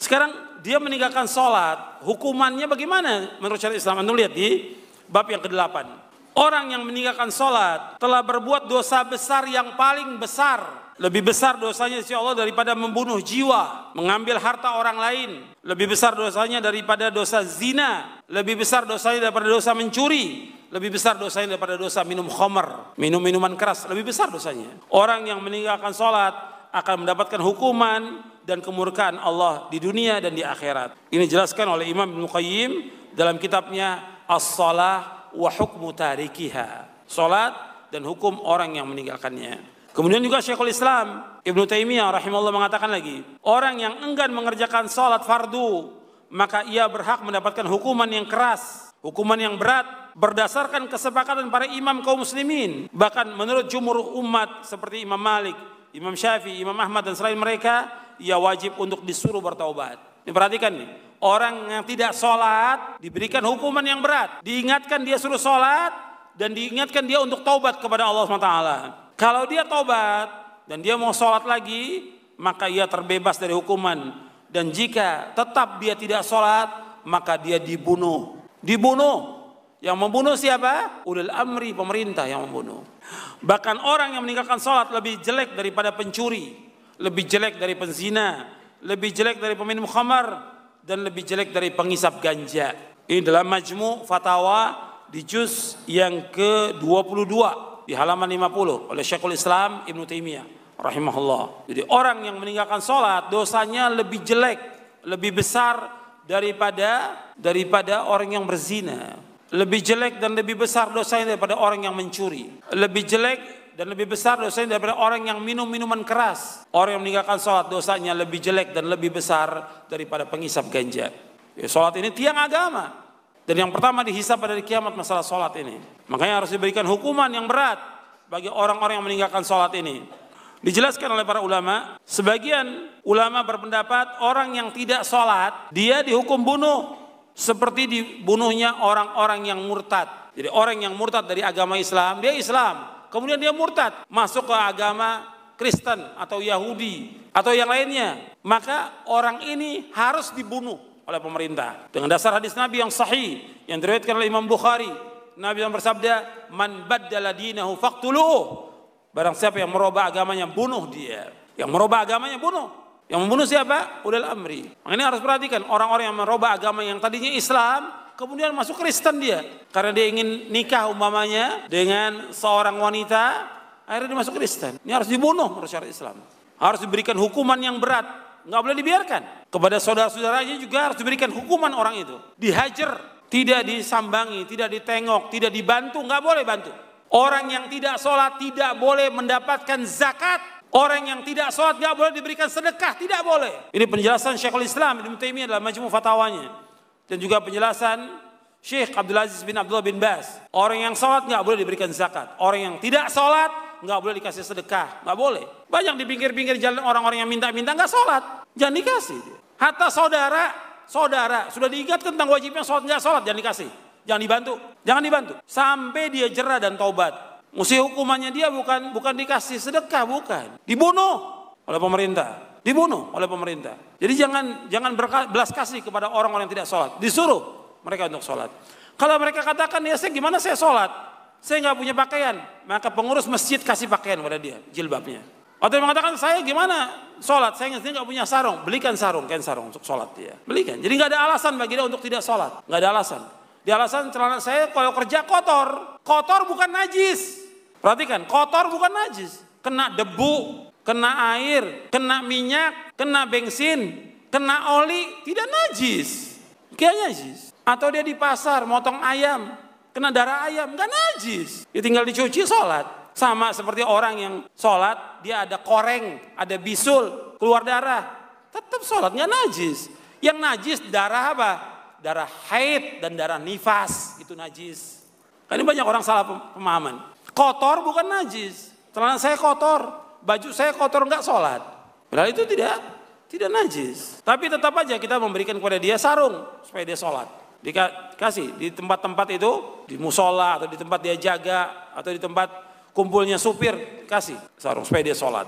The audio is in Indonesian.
Sekarang dia meninggalkan sholat, hukumannya bagaimana menurut syariat Islam? Anda lihat di bab yang ke-8. Orang yang meninggalkan sholat telah berbuat dosa besar yang paling besar. Lebih besar dosanya di sisi Allah daripada membunuh jiwa, mengambil harta orang lain. Lebih besar dosanya daripada dosa zina. Lebih besar dosanya daripada dosa mencuri. Lebih besar dosanya daripada dosa minum khamar, minum minuman keras. Lebih besar dosanya. Orang yang meninggalkan sholat akan mendapatkan hukuman dan kemurkaan Allah di dunia dan di akhirat. Ini dijelaskan oleh Imam Ibnu Qayyim dalam kitabnya As-Shalah wa Hukmu Tarikiha. Salat dan hukum orang yang meninggalkannya. Kemudian juga Syekhul Islam Ibnu Taimiyah rahimahullah mengatakan lagi, orang yang enggan mengerjakan salat fardu, maka ia berhak mendapatkan hukuman yang keras, hukuman yang berat berdasarkan kesepakatan para imam kaum muslimin. Bahkan menurut jumhur umat seperti Imam Malik, Imam Syafi'i, Imam Ahmad dan selain mereka, ia wajib untuk disuruh bertaubat. Ini perhatikan nih, orang yang tidak sholat diberikan hukuman yang berat. Diingatkan dia suruh sholat dan diingatkan dia untuk taubat kepada Allah SWT. Kalau dia taubat dan dia mau sholat lagi, maka ia terbebas dari hukuman. Dan jika tetap dia tidak sholat, maka dia dibunuh. Dibunuh. Yang membunuh siapa? Ulil amri, pemerintah yang membunuh. Bahkan orang yang meninggalkan sholat lebih jelek daripada pencuri, lebih jelek dari penzina, lebih jelek dari peminum khamar, dan lebih jelek dari pengisap ganja. Ini dalam Majmu' Fatawa di juz yang ke-22 di halaman 50 oleh Syekhul Islam Ibnu Taimiyah rahimahullah. Jadi orang yang meninggalkan sholat dosanya lebih jelek, lebih besar daripada orang yang berzina. Lebih jelek dan lebih besar dosanya daripada orang yang mencuri. Lebih jelek dan lebih besar dosanya daripada orang yang minum minuman keras. Orang yang meninggalkan sholat dosanya lebih jelek dan lebih besar daripada pengisap ganja. Ya, sholat ini tiang agama. Dan yang pertama dihisab pada hari kiamat masalah sholat ini. Makanya harus diberikan hukuman yang berat bagi orang-orang yang meninggalkan sholat ini. Dijelaskan oleh para ulama, sebagian ulama berpendapat orang yang tidak sholat, dia dihukum bunuh. Seperti dibunuhnya orang-orang yang murtad. Jadi orang yang murtad dari agama Islam, dia Islam. Kemudian dia murtad, masuk ke agama Kristen atau Yahudi atau yang lainnya. Maka orang ini harus dibunuh oleh pemerintah. Dengan dasar hadis Nabi yang sahih yang diriwayatkan oleh Imam Bukhari, Nabi yang bersabda, "Man baddala dinahu faqtuluh." Barang siapa yang merubah agamanya, bunuh dia. Yang merubah agamanya bunuh. Yang membunuh siapa? Ulil amri. Makanya harus perhatikan orang-orang yang merubah agama yang tadinya Islam, kemudian masuk Kristen dia. Karena dia ingin nikah umpamanya dengan seorang wanita, akhirnya dia masuk Kristen. Ini harus dibunuh menurut syariat Islam. Harus diberikan hukuman yang berat. Nggak boleh dibiarkan. Kepada saudara-saudaranya juga harus diberikan hukuman orang itu. Dihajar, tidak disambangi, tidak ditengok, tidak dibantu, nggak boleh bantu. Orang yang tidak sholat tidak boleh mendapatkan zakat. Orang yang tidak sholat nggak boleh diberikan sedekah, tidak boleh. Ini penjelasan Syekhul Islam Ibnu Taimiyah dalam Majmu' Fatawanya. Dan juga penjelasan Syekh Abdul Aziz bin Abdullah bin Baz. Orang yang sholat nggak boleh diberikan zakat. Orang yang tidak sholat nggak boleh dikasih sedekah, nggak boleh. Banyak di pinggir-pinggir jalan orang-orang yang minta-minta nggak sholat, jangan dikasih. Hatta saudara sudah diingatkan tentang wajibnya sholat, nggak sholat, jangan dikasih, jangan dibantu, sampai dia jera dan taubat. Mesti hukumannya dia bukan dikasih sedekah, bukan, dibunuh oleh pemerintah, Jadi jangan berbelas kasih kepada orang-orang yang tidak sholat, disuruh mereka untuk sholat. Kalau mereka katakan, ya saya gimana saya sholat, saya nggak punya pakaian, maka pengurus masjid kasih pakaian pada dia, jilbabnya. Atau yang mengatakan, saya gimana sholat, saya nggak punya sarung, belikan sarung, kain sarung untuk sholat dia, belikan. Jadi nggak ada alasan bagi dia untuk tidak sholat, nggak ada alasan. Dia alasan celana saya kalau kerja kotor bukan najis. Perhatikan, kotor bukan najis, kena debu, kena air, kena minyak, kena bensin, kena oli, tidak najis, kayak najis. Atau dia di pasar motong ayam, kena darah ayam, nggak najis, dia tinggal dicuci sholat. Sama seperti orang yang sholat, dia ada koreng, ada bisul, keluar darah, tetap sholat, nggak najis. Yang najis darah apa? Darah haid dan darah nifas, itu najis. Kan ini banyak orang salah pemahaman. Kotor bukan najis, celana saya kotor, baju saya kotor, nggak sholat. Padahal itu tidak najis. Tapi tetap aja kita memberikan kepada dia sarung supaya dia sholat. Dikasih di tempat-tempat itu, di musola atau di tempat dia jaga atau di tempat kumpulnya supir, kasih sarung supaya dia sholat.